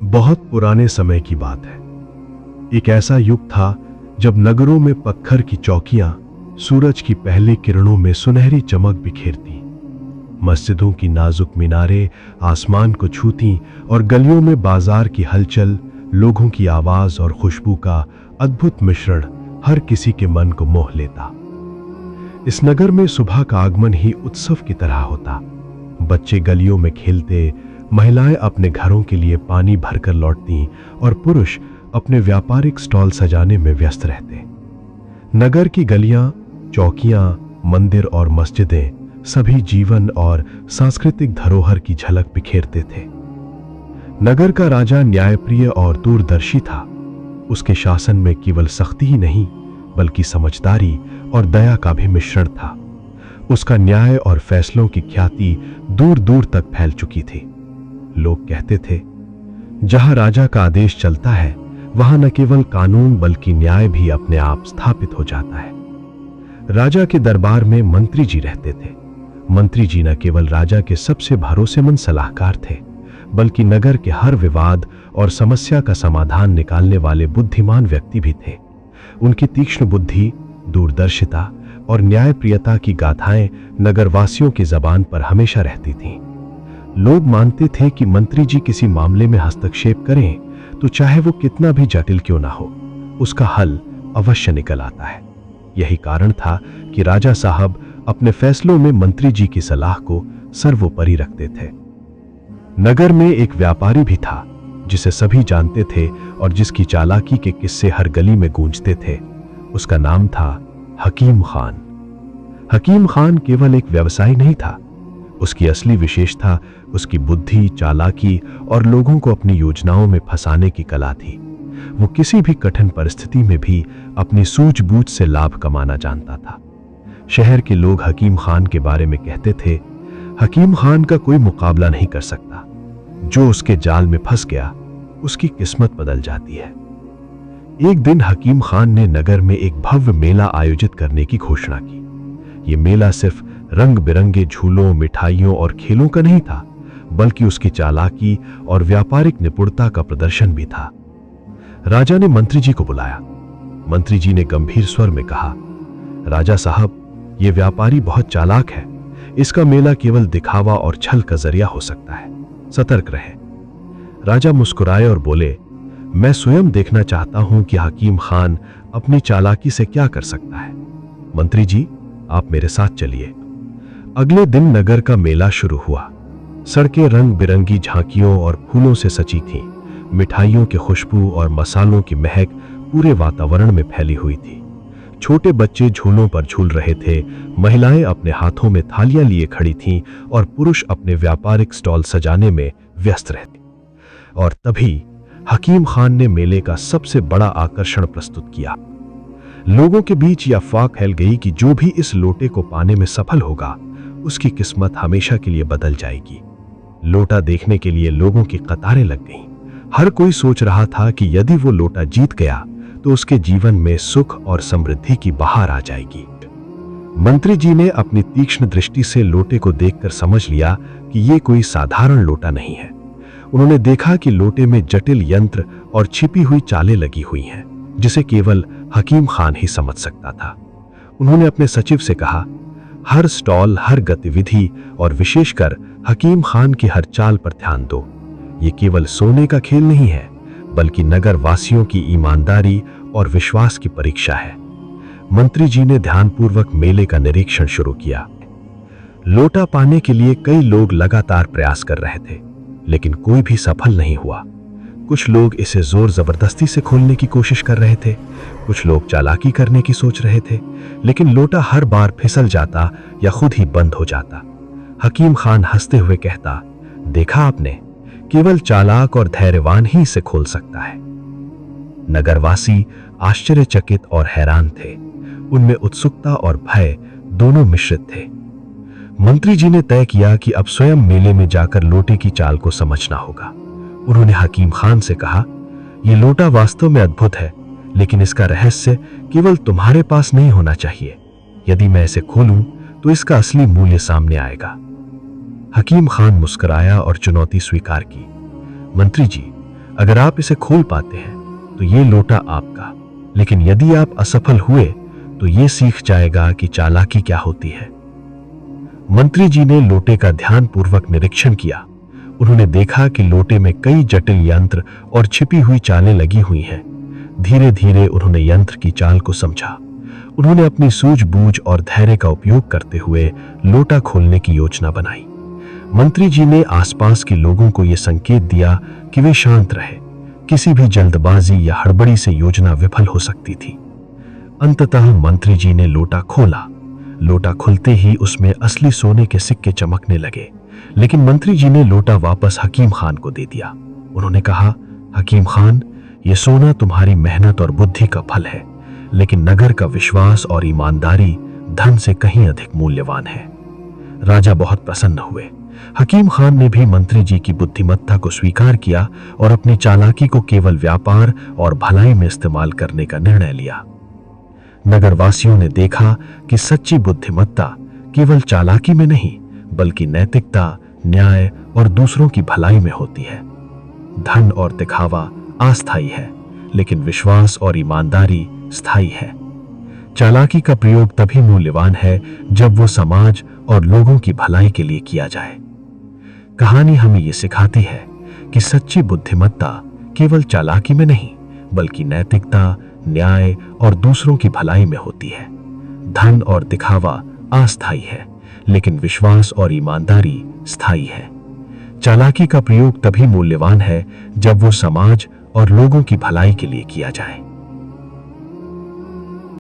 बहुत पुराने समय की बात है। एक ऐसा युग था जब नगरों में पत्थर की चौकियां सूरज की पहली किरणों में सुनहरी चमक बिखेरती, मस्जिदों की नाजुक मीनारें आसमान को छूती और गलियों में बाजार की हलचल, लोगों की आवाज और खुशबू का अद्भुत मिश्रण हर किसी के मन को मोह लेता। इस नगर में सुबह का आगमन ही उत्सव की तरह होता। बच्चे गलियों में खेलते, महिलाएं अपने घरों के लिए पानी भरकर लौटती और पुरुष अपने व्यापारिक स्टॉल सजाने में व्यस्त रहते। नगर की गलियां, चौकियां, मंदिर और मस्जिदें सभी जीवन और सांस्कृतिक धरोहर की झलक बिखेरते थे। नगर का राजा न्यायप्रिय और दूरदर्शी था। उसके शासन में केवल सख्ती ही नहीं बल्कि समझदारी और दया का भी मिश्रण था। उसका न्याय और फैसलों की ख्याति दूर दूर तक फैल चुकी थी। लोग कहते थे, जहां राजा का आदेश चलता है वहां न केवल कानून बल्कि न्याय भी अपने आप स्थापित हो जाता है। राजा के दरबार में मंत्री जी रहते थे। मंत्री जी न केवल राजा के सबसे भरोसेमंद सलाहकार थे बल्कि नगर के हर विवाद और समस्या का समाधान निकालने वाले बुद्धिमान व्यक्ति भी थे। उनकी तीक्ष्ण बुद्धि, दूरदर्शिता और न्यायप्रियता की गाथाएं नगरवासियों की जबान पर हमेशा रहती थीं। लोग मानते थे कि मंत्री जी किसी मामले में हस्तक्षेप करें तो चाहे वो कितना भी जटिल क्यों ना हो, उसका हल अवश्य निकल आता है। यही कारण था कि राजा साहब अपने फैसलों में मंत्री जी की सलाह को सर्वोपरि रखते थे। नगर में एक व्यापारी भी था जिसे सभी जानते थे और जिसकी चालाकी के किस्से हर गली में गूंजते थे। उसका नाम था हकीम खान। हकीम खान केवल एक व्यवसायी नहीं था। उसकी असली विशेषता उसकी बुद्धि, चालाकी और लोगों को अपनी योजनाओं में फंसाने की कला थी। वो किसी भी कठिन परिस्थिति में भी अपनी सूझबूझ से लाभ कमाना जानता था। शहर के लोग हकीम खान के बारे में कहते थे, हकीम खान का कोई मुकाबला नहीं कर सकता। जो उसके जाल में फंस गया उसकी किस्मत बदल जाती है। एक दिन हकीम खान ने नगर में एक भव्य मेला आयोजित करने की घोषणा की। यह मेला सिर्फ रंग बिरंगे झूलों, मिठाइयों और खेलों का नहीं था बल्कि उसकी चालाकी और व्यापारिक निपुणता का प्रदर्शन भी था। राजा ने मंत्री जी को बुलाया। मंत्री जी ने गंभीर स्वर में कहा, राजा साहब, यह व्यापारी बहुत चालाक है। इसका मेला केवल दिखावा और छल का जरिया हो सकता है। सतर्क रहें। राजा मुस्कुराए और बोले, मैं स्वयं देखना चाहता हूं कि हकीम खान अपनी चालाकी से क्या कर सकता है। मंत्री जी, आप मेरे साथ चलिए। अगले दिन नगर का मेला शुरू हुआ। सड़कें रंग बिरंगी झांकियों और फूलों से सजी थीं। मिठाइयों की खुशबू और मसालों की महक पूरे वातावरण में फैली हुई थी। छोटे बच्चे झूलों पर झूल रहे थे, महिलाएं अपने हाथों में थालियां लिए खड़ी थीं और पुरुष अपने व्यापारिक स्टॉल सजाने में व्यस्त रहते। और तभी हकीम खान ने मेले का सबसे बड़ा आकर्षण प्रस्तुत किया। लोगों के बीच यह अफवाह फैल गई कि जो भी इस लोटे को पाने में सफल होगा उसकी किस्मत हमेशा के लिए बदल जाएगी। लोटा देखने के लिए लोगों की कतारें लग गईं। हर कोई सोच रहा था कि यदि वो लोटा जीत गया तो उसके जीवन में सुख और समृद्धि की बहार आ जाएगी। मंत्री जी ने अपनी तीक्ष्ण दृष्टि से लोटे को देखकर समझ लिया कि ये कोई साधारण लोटा नहीं है। उन्होंने देखा कि लोटे में जटिल यंत्र और छिपी हुई चालें लगी हुई हैं, जिसे केवल हकीम खान ही समझ सकता था। उन्होंने अपने सचिव से कहा, हर स्टॉल, हर गतिविधि और विशेषकर हकीम खान की हर चाल पर ध्यान दो। ये केवल सोने का खेल नहीं है बल्कि नगर वासियों की ईमानदारी और विश्वास की परीक्षा है। मंत्री जी ने ध्यानपूर्वक मेले का निरीक्षण शुरू किया। लोटा पाने के लिए कई लोग लगातार प्रयास कर रहे थे लेकिन कोई भी सफल नहीं हुआ। कुछ लोग इसे जोर जबरदस्ती से खोलने की कोशिश कर रहे थे, कुछ लोग चालाकी करने की सोच रहे थे, लेकिन लोटा हर बार फिसल जाता या खुद ही बंद हो जाता। हकीम खान हंसते हुए कहता, देखा आपने, केवल चालाक और धैर्यवान ही इसे खोल सकता है। नगरवासी आश्चर्यचकित और हैरान थे। उनमें उत्सुकता और भय दोनों मिश्रित थे। मंत्री जी ने तय किया कि अब स्वयं मेले में जाकर लोटे की चाल को समझना होगा। उन्होंने हकीम खान से कहा, यह लोटा वास्तव में अद्भुत है लेकिन इसका रहस्य केवल तुम्हारे पास नहीं होना चाहिए। यदि मैं इसे खोलूं तो इसका असली मूल्य सामने आएगा। हकीम खान मुस्कुराया और चुनौती स्वीकार की। मंत्री जी, अगर आप इसे खोल पाते हैं तो ये लोटा आपका, लेकिन यदि आप असफल हुए तो ये सीख जाएगा कि चालाकी क्या होती है। मंत्री जी ने लोटे का ध्यानपूर्वक निरीक्षण किया। उन्होंने देखा कि लोटे में कई जटिल यंत्र और छिपी हुई चालें लगी हुई हैं। धीरे धीरे उन्होंने यंत्र की चाल को समझा। उन्होंने अपनी सूझबूझ और धैर्य का उपयोग करते हुए लोटा खोलने की योजना बनाई। मंत्री जी ने आसपास के लोगों को यह संकेत दिया कि वे शांत रहे। किसी भी जल्दबाजी या हड़बड़ी से योजना विफल हो सकती थी। अंततः मंत्री जी ने लोटा खोला। लोटा खुलते ही उसमें असली सोने के सिक्के चमकने लगे, लेकिन मंत्री जी ने लोटा वापस हकीम खान को दे दिया। उन्होंने कहा, हकीम खान, यह सोना तुम्हारी मेहनत और बुद्धि का फल है, लेकिन नगर का विश्वास और ईमानदारी धन से कहीं अधिक मूल्यवान है। राजा बहुत प्रसन्न हुए। हकीम खान ने भी मंत्री जी की बुद्धिमत्ता को स्वीकार किया और अपनी चालाकी को केवल व्यापार और भलाई में इस्तेमाल करने का निर्णय लिया। नगरवासियों ने देखा कि सच्ची बुद्धिमत्ता केवल चालाकी में नहीं, बल्कि नैतिकता, न्याय और दूसरों की भलाई में होती है। धन और दिखावा अस्थायी है, लेकिन विश्वास और ईमानदारी स्थायी है। चालाकी का प्रयोग तभी मूल्यवान है जब वो समाज और लोगों की भलाई के लिए किया जाए। कहानी हमें ये सिखाती है कि सच्ची बुद्धिमत्ता केवल चालाकी में नहीं, बल्कि नैतिकता, न्याय और दूसरों की भलाई में होती है। धन और दिखावा अस्थायी है, लेकिन विश्वास और ईमानदारी स्थायी है। चालाकी का प्रयोग तभी मूल्यवान है जब वो समाज और लोगों की भलाई के लिए किया जाए।